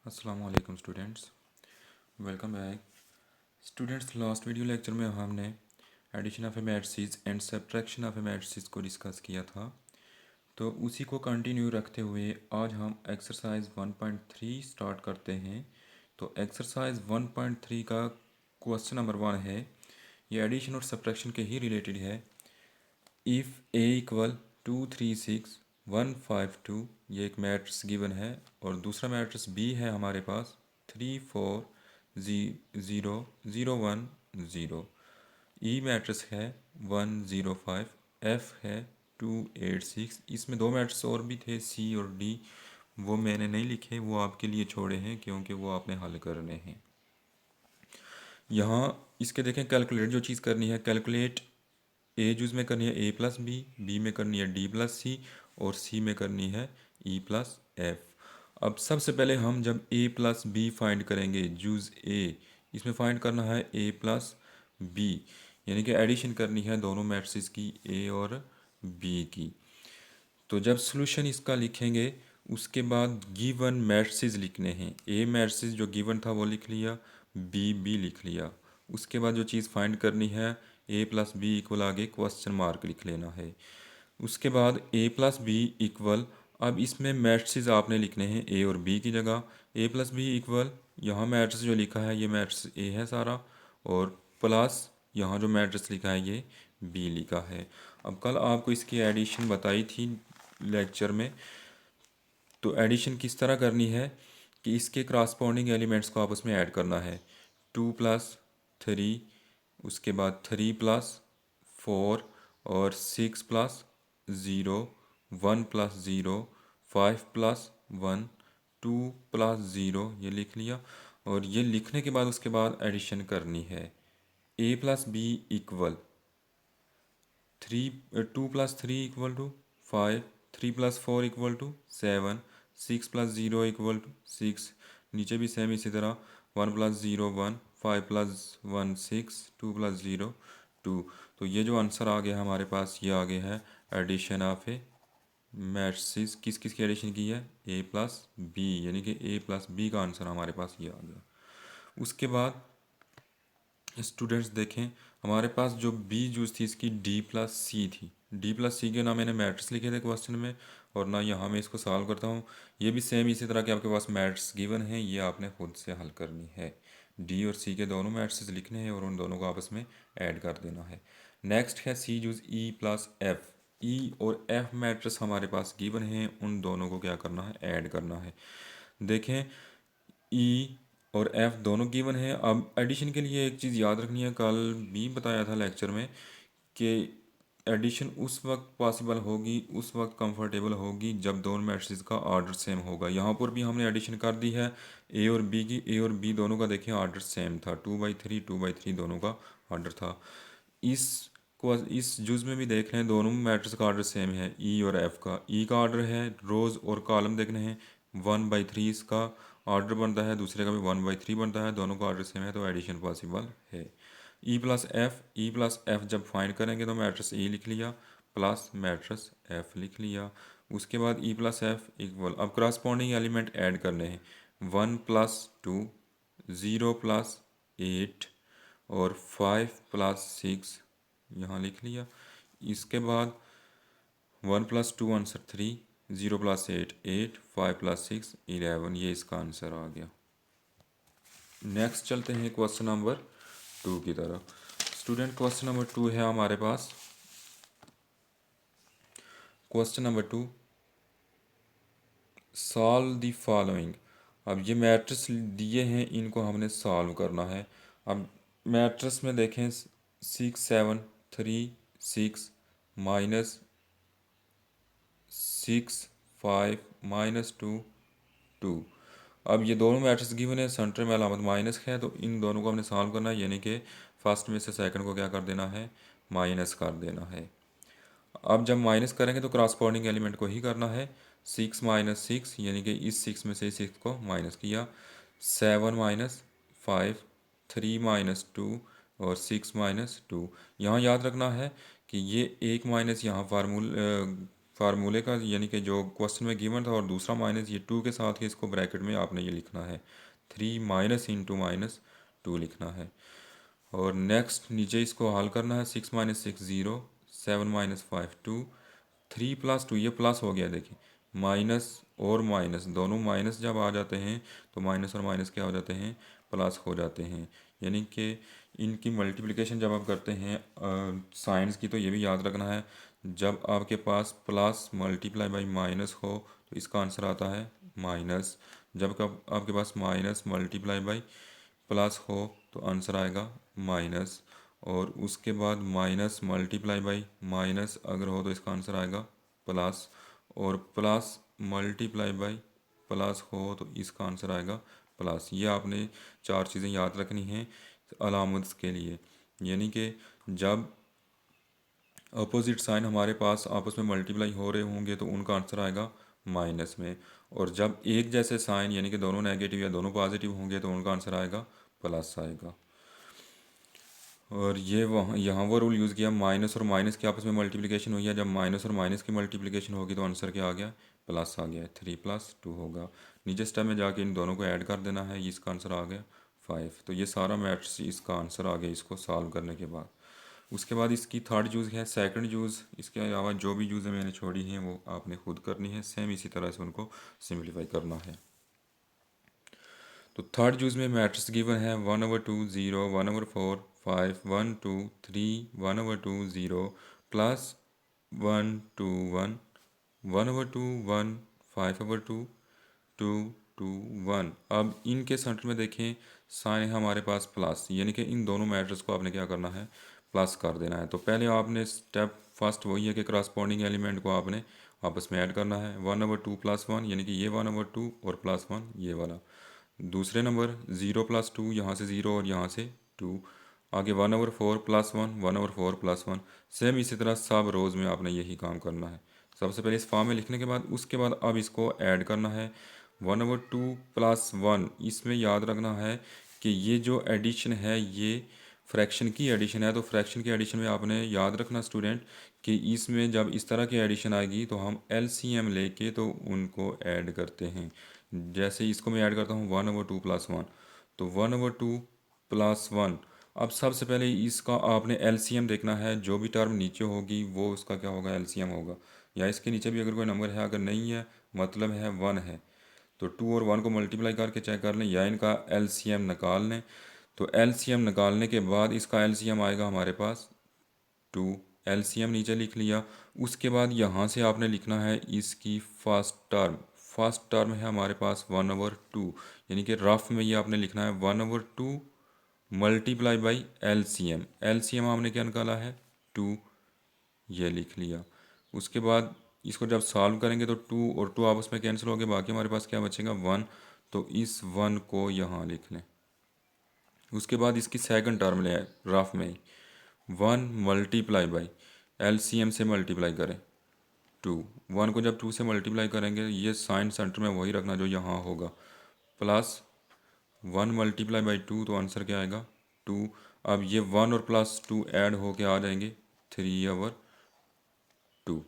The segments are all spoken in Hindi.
अस्सलाम वालेकुम students, welcome back. Students, last video lecture में हमने addition of a matrices and subtraction of a matrices को डिस्कस किया था। तो उसी को कंटिन्यू रखते हुए आज हम एक्सरसाइज 1.3 स्टार्ट करते हैं। तो एक्सरसाइज 1.3 का क्वेश्चन नंबर 1 है, ये एडिशन और सब्ट्रैक्शन के ही रिलेटेड है। इफ़ ए इक्वल 2 3 6 1 5 2, ये एक मैट्रिक्स गिवन है और दूसरा मैट्रिक्स बी है हमारे पास 3 4 0 0 1 0। ई मैट्रिक्स है 1 0 5, एफ है 2 8 6। इसमें दो मैट्रिक्स और भी थे सी और डी, वो मैंने नहीं लिखे, वो आपके लिए छोड़े हैं क्योंकि वो आपने हल करने हैं। यहाँ इसके देखें, कैलकुलेट जो चीज़ करनी है, कैलकुलेट ए जूज़ में करनी है ए प्लस बी में करनी है डी प्लस सी और सी में करनी है ई प्लस एफ। अब सबसे पहले हम जब ए प्लस बी फाइंड करेंगे, जूज़ ए, इसमें फाइंड करना है ए प्लस बी, यानी कि एडिशन करनी है दोनों मैट्रिक्स की, ए और बी की। तो जब सॉल्यूशन इसका लिखेंगे उसके बाद गिवन मैट्रिक्स लिखने हैं। ए मैट्रिक्स जो गिवन था वो लिख लिया, बी लिख लिया। उसके बाद जो चीज़ फाइंड करनी है ए प्लस बी इक्वल, आगे क्वेश्चन मार्क लिख लेना है। उसके बाद ए प्लस बी इक्वल, अब इसमें मैट्रिक्स आपने लिखने हैं ए और बी की जगह। ए प्लस बी इक्वल, यहाँ मैट्रिक्स जो लिखा है ये मैट्रिक्स ए है सारा, और प्लस यहाँ जो मैट्रिक्स लिखा है ये बी लिखा है। अब कल आपको इसकी एडिशन बताई थी लेक्चर में। तो एडिशन किस तरह करनी है कि इसके क्रॉसपोंडिंग एलिमेंट्स को आपस में ऐड करना है। 2 + 3, उसके बाद 3 + 4 और 6 + 0, 1 + 0, 5 + 1, 2 + 0, ये लिख लिया। और ये लिखने के बाद उसके बाद एडिशन करनी है। ए प्लस बी इक्वल 2 + 3 = 5, 3 + 4 = 7, 6 + 0 = 6। नीचे भी सेम इसी तरह 1 + 0 1, 5 + 1 6, 2 + 0 2। तो ये जो आंसर आ गया हमारे पास, ये आ गया है एडिशन ऑफ ए मैट्रिक्स। किस किस की एडिशन की है, ए प्लस बी, यानी कि ए प्लस बी का आंसर हमारे पास ये आ गया। उसके बाद स्टूडेंट्स देखें, हमारे पास जो बी जूस थी इसकी डी प्लस सी थी। डी प्लस सी के ना मैंने मैट्रिक्स लिखे थे क्वेश्चन में और ना यहाँ मैं इसको सॉल्व करता हूँ। ये भी सेम इसी तरह के आपके पास मैट्रिक्स गिवन है, ये आपने खुद से हल करनी है। डी और सी के दोनों मैट्रिक्स लिखने हैं और उन दोनों को आपस में ऐड कर देना है। नेक्स्ट है सी जूस ई प्लस एफ। ई और एफ मैट्रिक्स हमारे पास गिवन है, उन दोनों को क्या करना है, ऐड करना है। देखें, ई और एफ दोनों गिवन है। अब एडिशन के लिए एक चीज़ याद रखनी है, कल भी बताया था लेक्चर में कि एडिशन उस वक्त पॉसिबल होगी, उस वक्त कंफर्टेबल होगी जब दोनों मैट्रिक्स का ऑर्डर सेम होगा। यहाँ पर भी हमने एडिशन कर दी है ए और बी की। ए और बी दोनों का देखें ऑर्डर सेम था, 2/3 2/3 दोनों का ऑर्डर था। इस जुज में भी देख रहे हैं दोनों मैट्रिक्स का ऑर्डर सेम है, ई और एफ का। ई का ऑर्डर है, रोज़ और कॉलम देखने हैं, 1/3 इसका ऑर्डर बनता है, दूसरे का भी 1/3 बनता है, दोनों का ऑर्डर सेम है, तो एडिशन पॉसिबल है। ई प्लस एफ जब फाइंड करेंगे तो मैट्रिक्स ई लिख लिया प्लस मैट्रिक्स एफ लिख लिया। उसके बाद ई प्लस एफ इक्वल, अब क्रॉसपॉन्डिंग एलिमेंट ऐड करने हैं। 1 + 2, 0 + 8 और 5 + 6 यहाँ लिख लिया। इसके बाद 1 + 2 आंसर 3, 0 + 8 8, 5 + 6 11, ये इसका आंसर आ गया। नेक्स्ट चलते हैं क्वेश्चन नंबर 2 की तरफ। स्टूडेंट, क्वेश्चन नंबर 2 है हमारे पास। Question number 2, solve the following. अब ये मैट्रिक्स दिए हैं, इनको हमने सॉल्व करना है। अब मैट्रिक्स में देखें 6 7 3 6 -6 5 -2 2। अब ये दोनों मैट्रिक्स गिवन है, सेंटर में अलामत माइनस है, तो इन दोनों को हमने सॉल्व करना है, यानी कि फर्स्ट में से सेकंड को क्या कर देना है, माइनस कर देना है। अब जब माइनस करेंगे तो क्रॉसपॉन्डिंग एलिमेंट को ही करना है। 6 - 6, यानी कि इस 6 में से 6 को माइनस किया। 7 - 5, 3 - 2 और 6 - 2। यहाँ याद रखना है कि ये एक माइनस यहाँ फार्मूले का, यानी कि जो क्वेश्चन में गिवन था, और दूसरा माइनस ये 2 के साथ ही इसको ब्रैकेट में आपने ये लिखना है 3 माइनस इंटू माइनस 2 लिखना है। और नेक्स्ट नीचे इसको हल करना है। 6 माइनस 6 0, 7 माइनस 5 2, 3 प्लस 2, ये प्लस हो गया देखिए, माइनस और माइनस दोनों माइनस जब आ जाते हैं तो माइनस और माइनस क्या हो जाते हैं, प्लस हो जाते हैं। यानी कि इनकी मल्टीप्लिकेशन जब आप करते हैं साइंस की, तो ये भी याद रखना है, जब आपके पास प्लस मल्टीप्लाई बाई माइनस हो तो इसका आंसर आता है माइनस। जब कब आपके पास माइनस मल्टीप्लाई बाई प्लस हो तो आंसर आएगा माइनस। और उसके बाद माइनस मल्टीप्लाई बाई माइनस अगर हो तो इसका आंसर आएगा प्लस। और प्लस मल्टीप्लाई बाई प्लस हो तो इसका आंसर आएगा प्लस। ये आपने 4 चीज़ें याद रखनी हैं अलामत के लिए। यानी कि जब अपोजिट साइन हमारे पास आपस में मल्टीप्लाई हो रहे होंगे तो उनका आंसर आएगा माइनस में। और जब एक जैसे साइन यानी कि दोनों नेगेटिव या दोनों पॉजिटिव होंगे तो उनका आंसर आएगा प्लस आएगा। और ये वहाँ यहाँ वो रूल यूज़ किया, माइनस और माइनस की आपस में मल्टीप्लिकेशन हुई है, जब माइनस और माइनस की मल्टीप्लिकेशन होगी तो आंसर क्या आ गया, प्लस आ गया। 3 + 2 होगा। नीचे स्टेप में जाके इन दोनों को ऐड कर देना है, इसका आंसर आ गया 5। तो ये सारा मैथ्स इसका आंसर आ गया इसको सॉल्व करने के बाद। उसके बाद इसकी थर्ड यूज़ है, सेकंड यूज़। इसके अलावा जो भी यूज़ मैंने छोड़ी हैं वो आपने खुद करनी है, सेम इसी तरह से उनको सिंप्लीफाई करना है। तो थर्ड यूज़ में मैट्रिक्स गिवन है 1/2 0 1/4 5 1 2 3 1/2 0 प्लस 1 2 1 1/2 1 5/2 2 2 1। अब इनके सेंटर में देखें साइन है हमारे पास प्लस, यानी कि इन दोनों मैट्रिक्स को आपने क्या करना है, प्लस कर देना है। तो पहले आपने स्टेप फर्स्ट वही है कि करस्पॉन्डिंग एलिमेंट को आपने आपस में ऐड करना है। 1/2 + 1 यानी कि ये 1/2 और +1 ये वाला। दूसरे नंबर 0 + 2, यहाँ से 0 और यहाँ से 2। आगे 1/4 + 1 1/4 + 1। सेम इसी तरह सब रोज़ में आपने यही काम करना है। सबसे पहले इस फॉर्म में लिखने के बाद उसके बाद अब इसको ऐड करना है। 1/2 + 1, इसमें याद रखना है कि ये जो एडिशन है ये फ्रैक्शन की एडिशन है। तो फ्रैक्शन की एडिशन में आपने याद रखना स्टूडेंट कि इसमें जब इस तरह की एडिशन आएगी तो हम एलसीएम लेके तो उनको ऐड करते हैं। जैसे इसको मैं ऐड करता हूँ 1/2 + 1, तो 1/2 + 1। अब सबसे पहले इसका आपने एलसीएम देखना है, जो भी टर्म नीचे होगी वो उसका क्या होगा, एलसीएम होगा। या इसके नीचे भी अगर कोई नंबर है, अगर नहीं है मतलब है 1 है, तो 2 और 1 को मल्टीप्लाई करके चेक कर लें या इनका एलसीएम निकाल लें। तो एलसीएम निकालने के बाद इसका एलसीएम आएगा हमारे पास 2। एलसीएम नीचे लिख लिया। उसके बाद यहाँ से आपने लिखना है इसकी फर्स्ट टर्म। फर्स्ट टर्म है हमारे पास 1/2, यानी कि रफ में ये आपने लिखना है 1/2 मल्टीप्लाई बाई एलसीएम। एलसीएम हमने क्या निकाला है 2, ये लिख लिया। उसके बाद इसको जब सॉल्व करेंगे तो 2 और 2 आपस में कैंसिल हो गए, बाकी हमारे पास क्या बचेगा 1। तो इस 1 को यहाँ लिख लें। उसके बाद इसकी सेकंड टर्म ले आए रफ में ही, 1 मल्टीप्लाई बाई एलसीएम से मल्टीप्लाई करें 2। 1 को जब 2 से मल्टीप्लाई करेंगे ये साइन सेंटर में वही रखना जो यहाँ होगा, प्लस 1 मल्टीप्लाई बाई 2, तो आंसर क्या आएगा 2। अब ये 1 और +2 ऐड होके आ जाएंगे 3/2।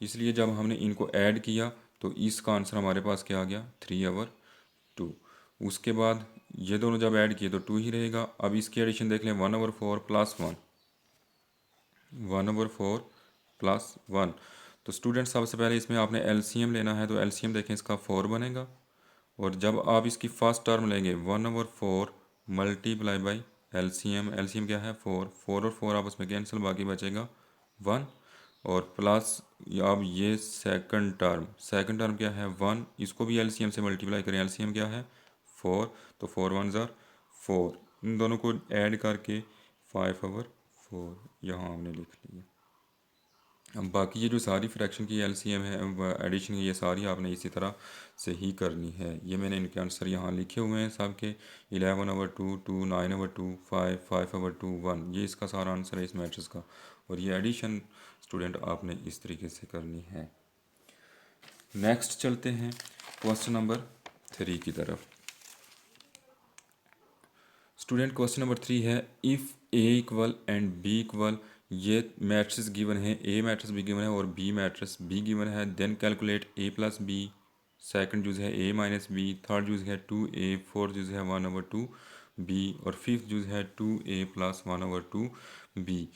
इसलिए जब हमने इनको ऐड किया तो इसका आंसर हमारे पास क्या आ गया 3/2। उसके बाद ये दोनों जब ऐड किए तो 2 ही रहेगा। अब इसकी एडिशन देख लें 1/4 + 1 1/4 + 1। तो स्टूडेंट सबसे पहले इसमें आपने एलसीएम लेना है, तो एलसीएम देखें इसका 4 बनेगा। और जब आप इसकी फर्स्ट टर्म लेंगे 1/4 मल्टीप्लाई बाई एलसीएम, एलसीएम क्या है 4, 4 और 4 आपस में कैंसिल, बाकी बचेगा 1। और प्लस अब ये सेकंड टर्म क्या है 1, इसको भी एलसीएम से मल्टीप्लाई करें, एलसीएम क्या है 4, तो 4 1 ज़ार 4। इन दोनों को ऐड करके 5/4 यहाँ हमने लिख लिया। अब बाकी ये जो सारी फ्रैक्शन की एलसीएम है एडिशन की, ये सारी आपने इसी तरह से ही करनी है। ये मैंने इनके आंसर यहाँ लिखे हुए हैं सब के, 11/2 2 9/2 5 5/2 1। ये इसका सारा आंसर है इस मैट्रिक्स का। और ये एडिशन स्टूडेंट आपने इस तरीके से करनी है। नेक्स्ट चलते हैं क्वेश्चन नंबर 3 की तरफ। स्टूडेंट क्वेश्चन नंबर 3 है, if A equal and B equal, ये मैट्रिक्स गिवन है, ए मैट्रिक्स भी गिवन है और बी मैट्रिक्स बी गिवन है। Then calculate A plus B, second use है A minus B, third use है 2a, फोर्थ यूज है 1/2 बी और फिफ्थ यूज है 2a प्लस 1/2 बी।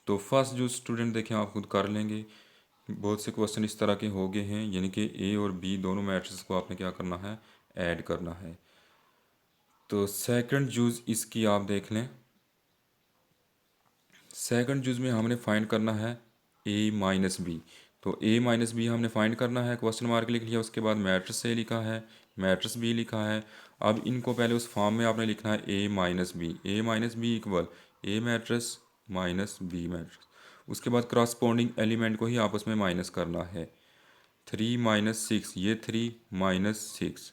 तो फर्स्ट जो स्टूडेंट देखें आप खुद कर लेंगे, बहुत से क्वेश्चन इस तरह के हो गए हैं, यानी कि ए और बी दोनों मैट्रिक्स को आपने क्या करना है, ऐड करना है। तो सेकंड यूज इसकी आप देख लें, सेकंड यूज में हमने फाइंड करना है ए माइनस बी। तो ए माइनस बी हमने फाइंड करना है, क्वेश्चन मार्क लिख लिया, उसके बाद मैट्रिक्स ए लिखा है, मैट्रिक्स बी लिखा है। अब इनको पहले उस फॉर्म में आपने लिखना है A minus B, A minus B equal A matrix minus B matrix. उसके बाद क्रॉसपोंडिंग एलिमेंट को ही आपस में माइनस करना है। 3 - 6, ये 3 - 6,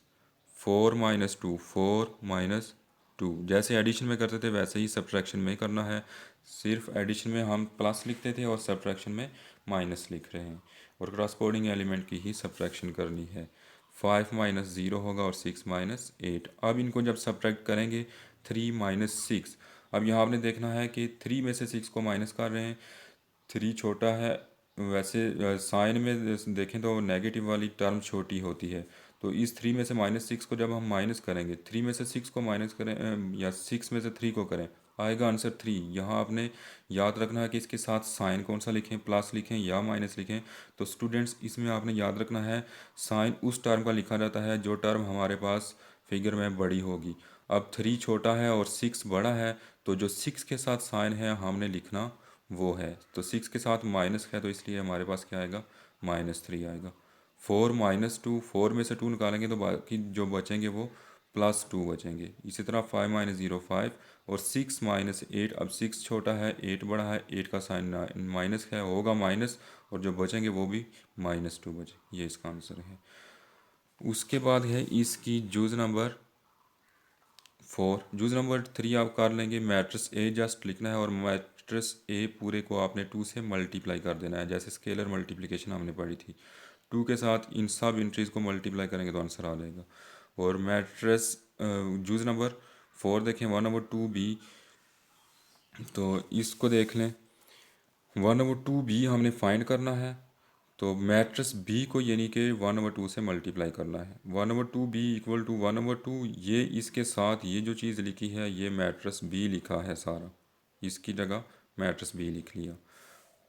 4 - 2, 4 - 2। जैसे एडिशन में करते थे वैसे ही सब्ट्रैक्शन में करना है, सिर्फ एडिशन में हम प्लस लिखते थे और सब्ट्रैक्शन में माइनस लिख रहे हैं, और क्रॉसपोर्डिंग एलिमेंट की ही सब्ट्रैक्शन करनी है। 5 - 0 होगा और 6 - 8। अब इनको जब सब्ट्रैक्ट करेंगे 3 - 6, अब यहाँ आपने देखना है कि 3 में से 6 को माइनस कर रहे हैं, 3 छोटा है। वैसे साइन में देखें तो नेगेटिव वाली टर्म छोटी होती है, तो इस 3 में से -6 को जब हम माइनस करेंगे, 3 में से 6 को माइनस करें या 6 में से 3 को करें, आएगा आंसर 3। यहाँ आपने याद रखना है कि इसके साथ साइन कौन सा लिखें, प्लस लिखें या माइनस लिखें। तो स्टूडेंट्स इसमें आपने याद रखना है साइन उस टर्म का लिखा जाता है जो टर्म हमारे पास फिगर में बड़ी होगी। अब 3 छोटा है और 6 बड़ा है, तो जो 6 के साथ साइन है हमने लिखना वो है। तो 6 के साथ माइनस है तो इसलिए हमारे पास क्या आएगा, -3 आएगा। 4 - 2, 4 में से 2 निकालेंगे तो बाकी जो बचेंगे वो +2 बचेंगे। इसी तरह 5 - 0, 5 और 6 - 8। अब 6 छोटा है, 8 बड़ा है, 8 का साइन माइनस है, होगा माइनस, और जो बचेंगे वो भी -2 बचे। ये इसका आंसर है। उसके बाद है इसकी जूज नंबर 4। जूज नंबर 3 आप कर लेंगे, मैट्रिक्स ए जस्ट लिखना है और मैट्रिक्स ए पूरे को आपने 2 से मल्टीप्लाई कर देना है, जैसे स्केलर मल्टीप्लिकेशन हमने पढ़ी थी। 2 के साथ इन सब इंट्रीज को मल्टीप्लाई करेंगे तो आंसर आ जाएगा। और मैट्रिक्स जूज नंबर 4 देखें, 1/2 बी। तो इसको देख लें, 1/2 बी हमने फाइंड करना है, तो मैट्रिक्स बी को यानी कि 1/2 से मल्टीप्लाई करना है। 1/2 बी इक्वल टू 1/2, ये इसके साथ ये जो चीज़ लिखी है ये मैट्रिक्स बी लिखा है सारा, इसकी जगह मैट्रिक्स बी लिख लिया।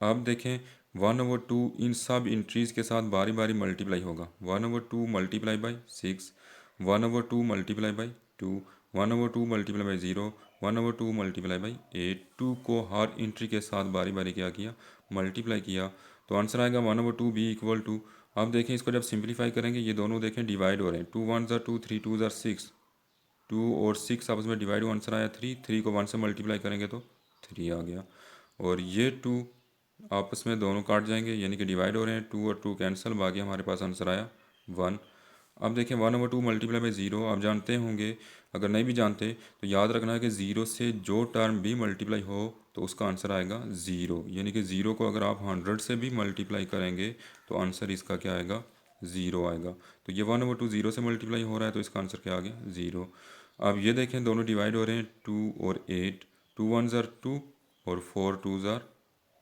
अब देखें 1/2 इन सब इंट्रीज के साथ बारी बारी मल्टीप्लाई होगा। 1/2 multiply by 6, 1/2 multiply by 2, 1/2 multiply by 0, 1/2 multiply by 8। 2 को हर इंट्री के साथ बारी बारी क्या किया, मल्टीप्लाई किया, तो आंसर आएगा 1/2 बी इक्वल टू। अब देखें इसको जब सिंप्लीफाई करेंगे ये दोनों देखें डिवाइड हो रहे हैं, 2 1 ज़ा 2, 3 2 ज़ा 6, 2 और 6 आपस में डिवाइड हुआ, आंसर आया 3। 3 को 1 से मल्टीप्लाई करेंगे तो 3 आ गया, और ये 2 आपस में दोनों काट जाएंगे यानी कि डिवाइड हो रहे हैं, 2 और 2 कैंसिल, बाकी हमारे पास आंसर आया 1। अब देखें 1/2 मल्टीप्लाई बाई 0, आप जानते होंगे, अगर नहीं भी जानते तो याद रखना है कि 0 से जो टर्म भी मल्टीप्लाई हो तो उसका आंसर आएगा 0, यानी कि 0 को अगर आप 100 से भी मल्टीप्लाई करेंगे तो आंसर इसका क्या आएगा, 0 आएगा। तो ये 1/2 0 से मल्टीप्लाई हो रहा है तो इसका आंसर क्या आ गया, 0। अब ये देखें दोनों डिवाइड हो रहे हैं, 2 और 8, 2 1 ज़ार 2 और 4 2 ज़ार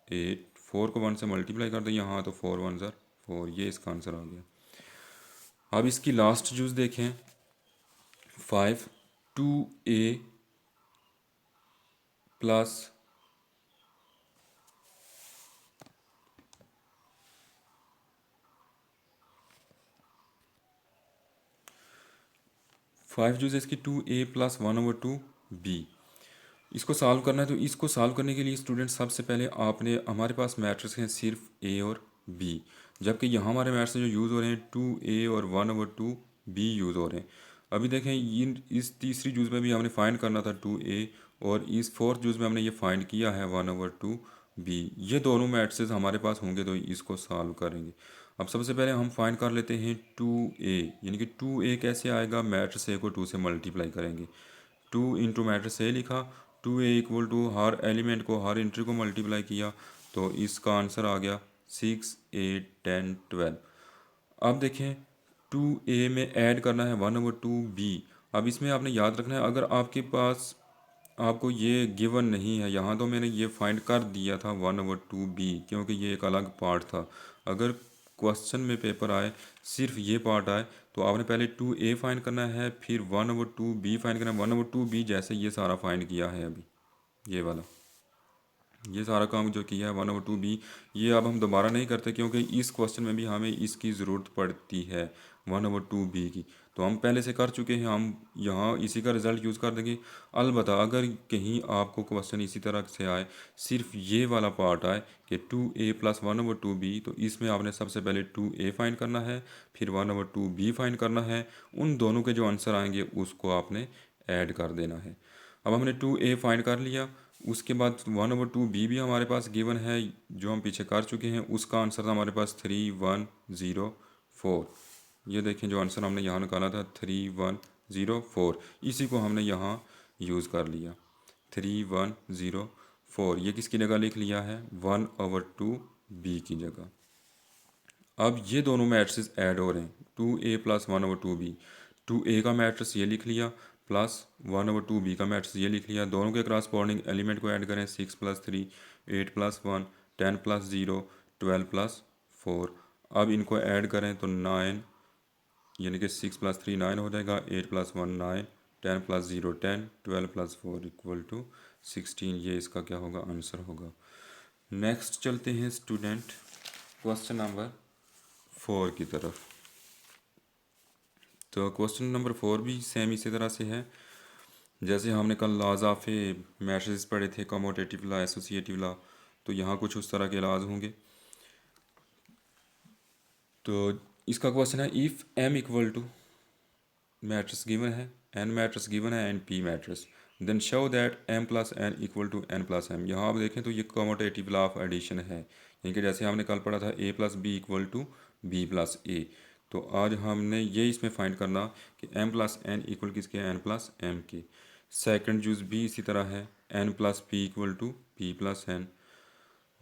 8। 4 को 1 से मल्टीप्लाई कर दें यहाँ, तो 4 1 ज़ार 4, ये इसका आंसर आ गया। अब इसकी लास्ट जूस देखें, 5 2a प्लस 5 जूस इसकी 2a प्लस 1/2 b। इसको सॉल्व करना है, तो इसको सॉल्व करने के लिए स्टूडेंट सबसे पहले आपने, हमारे पास मैट्रिक्स हैं सिर्फ a और b, जबकि यहाँ हमारे मैट्रिक्स जो यूज़ हो रहे हैं 2a और 1/2 b यूज़ हो रहे हैं। अभी देखें इन इस तीसरी जूज़ में भी हमने फाइंड करना था 2a, और इस फोर्थ जूज़ में हमने ये फाइंड किया है 1/2 b। ये दोनों मैट्रिक्स हमारे पास होंगे तो इसको सॉल्व करेंगे। अब सबसे पहले हम फाइंड कर लेते हैं 2a, यानी कि 2a कैसे आएगा, मैट्रिक्स a को 2 से मल्टीप्लाई करेंगे। 2 इंटू मैट्रिक्स ए लिखा, 2a equal to her element को, हर इंट्री को मल्टीप्लाई किया, तो इसका आंसर आ गया 6 8 10 12। अब देखें 2a में ऐड करना है 1/2 b। अब इसमें आपने याद रखना है, अगर आपके पास आपको ये गिवन नहीं है। यहाँ तो मैंने ये फाइंड कर दिया था 1/2b, क्योंकि ये एक अलग पार्ट था। अगर क्वेश्चन में पेपर आए सिर्फ ये पार्ट आए तो आपने पहले 2a फाइंड करना है, फिर 1/2b फाइंड करना है। 1/2b जैसे ये सारा फाइंड किया है अभी, ये वाला, ये सारा काम जो किया है 1/2b, ये अब हम दोबारा नहीं करते, क्योंकि इस क्वेश्चन में भी हमें इसकी ज़रूरत पड़ती है 1/2b की। तो हम पहले से कर चुके हैं, हम यहाँ इसी का रिज़ल्ट यूज़ कर देंगे। अलबत्ता अगर कहीं आपको क्वेश्चन इसी तरह से आए, सिर्फ ये वाला पार्ट आए कि 2a + 1/2b, तो इसमें आपने सबसे पहले 2a फाइंड करना है, फिर 1/2b फाइंड करना है। उन दोनों के जो आंसर आएंगे उसको आपने ऐड कर देना है। अब हमने 2a फाइंड कर लिया, उसके बाद 1/2b भी हमारे पास गिवन है, जो हम पीछे कर चुके हैं। उसका आंसर था हमारे पास 3104। ये देखें जो आंसर हमने यहाँ निकाला था 3104, इसी को हमने यहाँ यूज़ कर लिया 3104। ये किसकी जगह लिख लिया है? 1/2b की जगह। अब ये दोनों मैट्रिक्स ऐड हो रहे हैं, 2a + 1/2b। 2a का मैट्रिक्स ये लिख लिया प्लस 1/2b का मैट्रिक्स ये लिख लिया। दोनों के क्रॉसपोंडिंग एलिमेंट को ऐड करें, 6 + 3, 8 + 1, 10 + 0, 12 + 4। अब इनको ऐड करें तो 9, यानी कि 6 + 3 9 हो जाएगा, 8 + 1 9, 10 + 0 10, 12 + 4 = 16। ये इसका क्या होगा? आंसर होगा। नेक्स्ट चलते हैं स्टूडेंट क्वेश्चन नंबर 4 की तरफ। तो क्वेश्चन नंबर 4 भी सेम इसी तरह से है, जैसे हमने कल लॉज ऑफ ए मैट्रिक्स पढ़े थे, कमोटेटिव लॉ, एसोसिएटिव लॉ, तो यहाँ कुछ उस तरह के लॉज होंगे। तो इसका क्वेश्चन है, if m equal to matrix given है, n मैट्रिक्स गिवन है and p matrix, then show that m + n = n + m। यहाँ आप देखें तो ये कमोटेटिव लॉ ऑफ एडिशन है, यानी कि जैसे हमने कल पढ़ा था a + b = b + a। तो आज हमने ये इसमें फाइंड करना कि m + n इक्वल किसके? n + m के। सेकंड यूज़ भी इसी तरह है, n + p = p + n।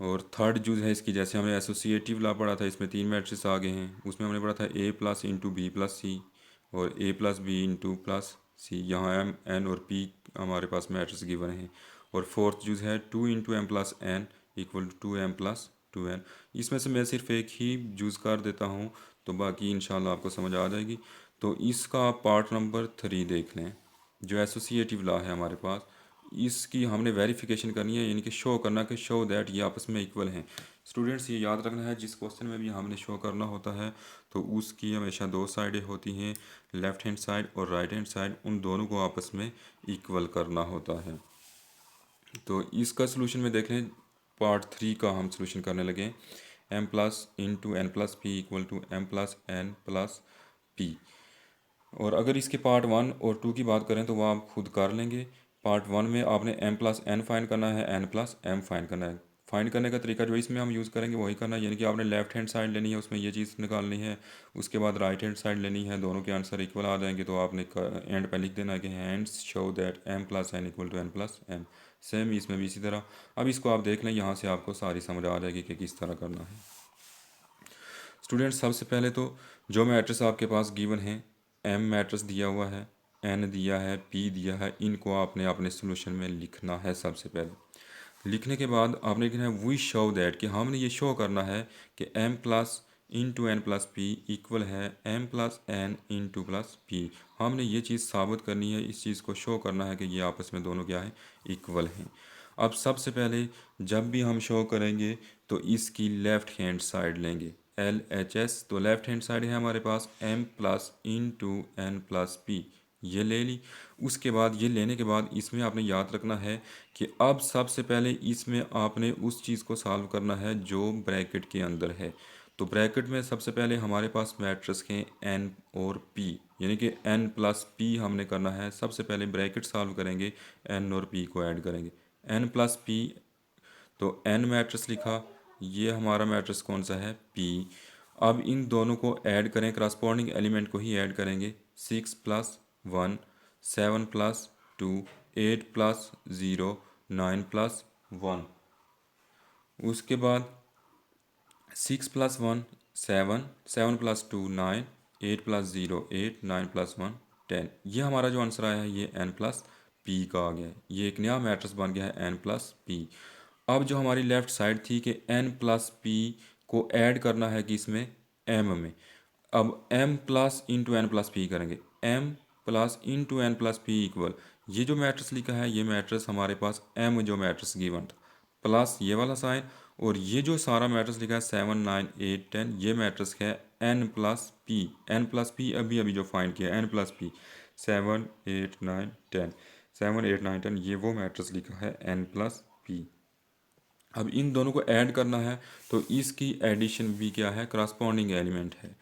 और थर्ड यूज़ है इसकी, जैसे हमने एसोसिएटिव लॉ पढ़ा था, इसमें 3 मैट्रिक्स आ गए हैं। उसमें हमने पढ़ा था a + × b + c और a + b × c। यहाँ m n और p हमारे पास मैट्रिक्स गिवन है। और फोर्थ यूज़ है 2 × m + n = 2m + 2n। इसमें से मैं सिर्फ एक ही यूज़ कर देता हूँ, तो बाकी इंशाल्लाह आपको समझ आ जाएगी। तो इसका पार्ट नंबर 3 देख लें, जो एसोसिएटिव लॉ है हमारे पास, इसकी हमने वेरिफिकेशन करनी है, यानी कि शो करना कि शो दैट ये आपस में इक्वल हैं। स्टूडेंट्स ये याद रखना है, जिस क्वेश्चन में भी हमने शो करना होता है तो उसकी हमेशा 2 साइडें होती हैं, लेफ़्ट हैंड साइड और राइट हैंड साइड, उन दोनों को आपस में इक्वल करना होता है। तो इसका सोल्यूशन में देख लें, पार्ट 3 का हम सोल्यूशन करने लगे। m + × n + p = m + n + p। और अगर इसके पार्ट 1 और 2 की बात करें तो वह आप खुद कर लेंगे। पार्ट 1 में आपने m + n फाइंड करना है, n + m फाइंड करना है। फाइंड करने का तरीका जो इसमें हम यूज़ करेंगे वही करना है, यानी कि आपने लेफ्ट हैंड साइड लेनी है, उसमें ये चीज़ निकालनी है। उसके बाद राइट हैंड साइड लेनी है, दोनों के आंसर इक्वल आ जाएंगे। तो आपने एंड पे लिख देना है कि hands show that m + n = n + m। Same इसमें भी इसी तरह। अब इसको आप देख लें, यहाँ से आपको सारी समझ आ जाएगी कि किस तरह करना है। स्टूडेंट्स सबसे पहले तो जो मैट्रिक्स आपके पास गिवन है, m मैट्रिक्स दिया हुआ है, n दिया है, p दिया है, इनको आपने अपने सोल्यूशन में लिखना है। सबसे पहले लिखने के बाद आपने लिखना है वी शो दैट, कि हमने ये शो करना है कि m + × n + p इक्वल है m + n × p। हमने ये चीज़ साबित करनी है, इस चीज़ को शो करना है कि ये आपस में दोनों क्या है? इक्वल हैं। अब सबसे पहले जब भी हम शो करेंगे तो इसकी लेफ़्ट हैंड साइड लेंगे, LHS। तो लेफ़्ट हैंड साइड है हमारे पास m + × n + p, ये ले ली। उसके बाद ये लेने के बाद इसमें आपने याद रखना है कि अब सबसे पहले इसमें आपने उस चीज़ को सॉल्व करना है जो ब्रैकेट के अंदर है। तो ब्रैकेट में सबसे पहले हमारे पास मैट्रिक्स हैं n और p, यानी कि n + p हमने करना है। सबसे पहले ब्रैकेट सॉल्व करेंगे, n और p को ऐड करेंगे, n + p। तो n मैट्रिक्स लिखा, ये हमारा मैट्रिक्स कौन सा है? p। अब इन दोनों को ऐड करें, करस्पॉन्डिंग एलिमेंट को ही ऐड करेंगे। 6 + 1, 7 + 2, 8 + 0, 9 + 1। उसके बाद 6 + 1 7, 7 + 2 9, 8 + 0 8, 9 + 1 10। ये हमारा जो आंसर आया है ये n + पी का आ गया, ये एक नया मैट्रिक्स बन गया है n प्लस पी। अब जो हमारी लेफ्ट साइड थी कि n प्लस पी को ऐड करना है कि इसमें m में, अब m plus into N plus P करेंगे, m plus into N plus P equal, ये जो मैट्रिक्स लिखा है ये मैट्रिक्स हमारे पास m जो मैट्रिक्स गिवन था प्लस ये वाला साइन, और ये जो सारा मैट्रिक्स लिखा है 7 9 8 10 ये मैट्रिक्स है n plus P. n plus P अभी अभी जो फाइंड किया n प्लस पी 7 8 9 10, 7 8 9 10 ये वो मैट्रिक्स लिखा है n प्लस पी। अब इन दोनों को ऐड करना है तो इसकी एडिशन भी क्या है, करस्पॉन्डिंग एलिमेंट है।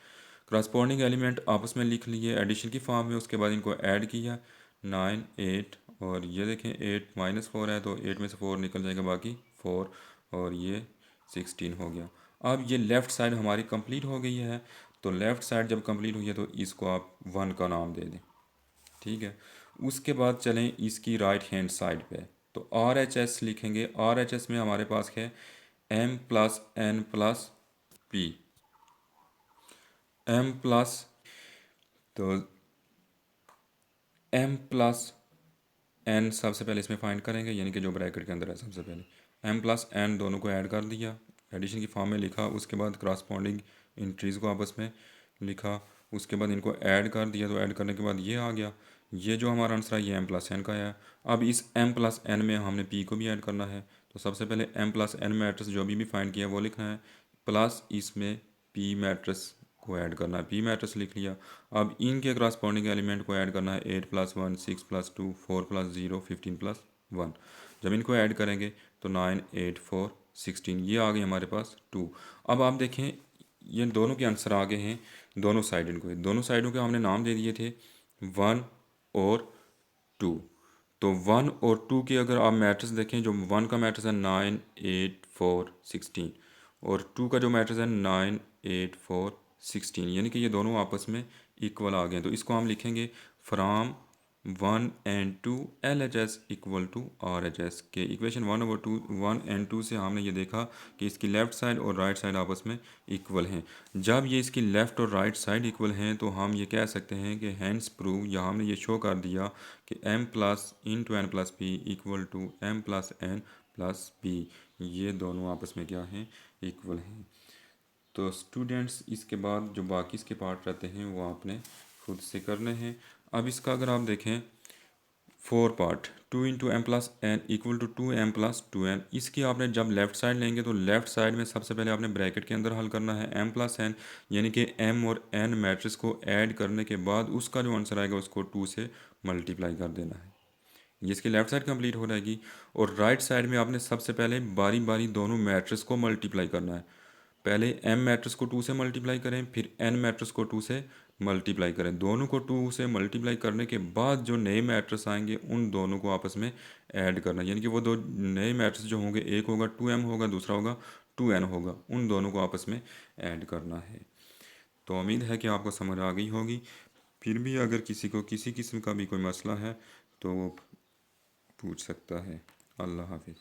करस्पॉन्डिंग एलिमेंट आपस में लिख लिए एडिशन की फॉर्म में, उसके बाद इनको ऐड किया 9 8, और ये देखें 8 माइनस 4 है तो 8 में से 4 निकल जाएगा, बाकी 4, और ये 16 हो गया। अब ये लेफ़्ट साइड हमारी कंप्लीट हो गई है, तो लेफ़्ट साइड जब कंप्लीट हुई है तो इसको आप 1 का नाम दे दें, ठीक है। उसके बाद चलें इसकी राइट हैंड साइड पे, तो आर एच एस लिखेंगे। आर एच एस में हमारे पास है M plus N plus P, M plus, तो एम प्लस एन सबसे पहले इसमें फाइंड करेंगे, यानी कि जो ब्रैकेट के अंदर है सबसे पहले एम प्लस एन दोनों को ऐड कर दिया, एडिशन की फॉर्म में लिखा, उसके बाद क्रॉसपॉन्डिंग इंट्रीज़ को आपस में लिखा, उसके बाद इनको ऐड कर दिया, तो ऐड करने के बाद ये आ गया, ये जो हमारा आंसर है ये एम प्लस एन का है। अब इस एम प्लस एन में हमने पी को भी ऐड करना है, तो सबसे पहले एम प्लस एन मैट्रिक्स जो अभी भी फाइंड किया वो लिखना है, प्लस इसमें पी मैट्रिक्स को ऐड करना है, पी मैट्रिक्स लिख लिया। अब इनके करस्पॉन्डिंग एलिमेंट को ऐड करना है 8 प्लस 1 6 प्लस 2 4 प्लस 0 15 प्लस 1, जब इनको ऐड करेंगे तो 9 8 4 16 ये आ गए हमारे पास 2। अब आप देखें ये दोनों के आंसर आ गए हैं, दोनों साइड इनको, दोनों साइडों के हमने नाम दे दिए थे 1 और 2। तो 1 और 2 के अगर आप मैट्रिक्स देखें, जो 1 का मैट्रिक्स है 9 8 4 16, और 2 का जो मैट्रिक्स है 9 8 4 16, यानी कि ये दोनों आपस में इक्वल आ गए। तो इसको हम लिखेंगे from 1 and 2 L H S equal to R H S के इक्वेशन 1 एंड 2 से हमने ये देखा कि इसकी लेफ़्ट साइड और राइट साइड आपस में इक्वल हैं। जब ये इसकी लेफ़्ट और राइट साइड इक्वल हैं तो हम ये कह सकते हैं कि हैंस प्रूव, या हमने ये शो कर दिया कि m plus into N plus P equal to M plus N plus P, ये दोनों आपस में क्या हैं, इक्वल हैं। तो स्टूडेंट्स इसके बाद जो बाकी इसके पार्ट रहते हैं वो आपने खुद से करने हैं। अब इसका अगर आप देखें 4 part, 2 into M plus N equal to 2m plus 2n, इसकी आपने जब लेफ़्ट साइड लेंगे तो लेफ़्ट साइड में सबसे पहले आपने ब्रैकेट के अंदर हल करना है m प्लस एन, यानी कि m और n मैट्रिक्स को ऐड करने के बाद उसका जो आंसर आएगा उसको 2 से मल्टीप्लाई कर देना है, ये इसकी लेफ़्ट साइड कंप्लीट हो जाएगी। और राइट साइड में आपने सबसे पहले बारी बारी दोनों मैट्रिक्स को मल्टीप्लाई करना है, पहले m मैट्रिक्स को 2 से मल्टीप्लाई करें, फिर n मैट्रिक्स को 2 से मल्टीप्लाई करें, दोनों को 2 से मल्टीप्लाई करने के बाद जो नए मैट्रिक्स आएंगे उन दोनों को आपस में ऐड करना, यानी कि वो दो नए मैट्रिक्स जो होंगे, एक होगा 2m होगा, दूसरा होगा 2n होगा, उन दोनों को आपस में ऐड करना है। तो उम्मीद है कि आपको समझ आ गई होगी। फिर भी अगर किसी को किसी किस्म का भी कोई मसला है तो वो पूछ सकता है। अल्लाह हाफिज़।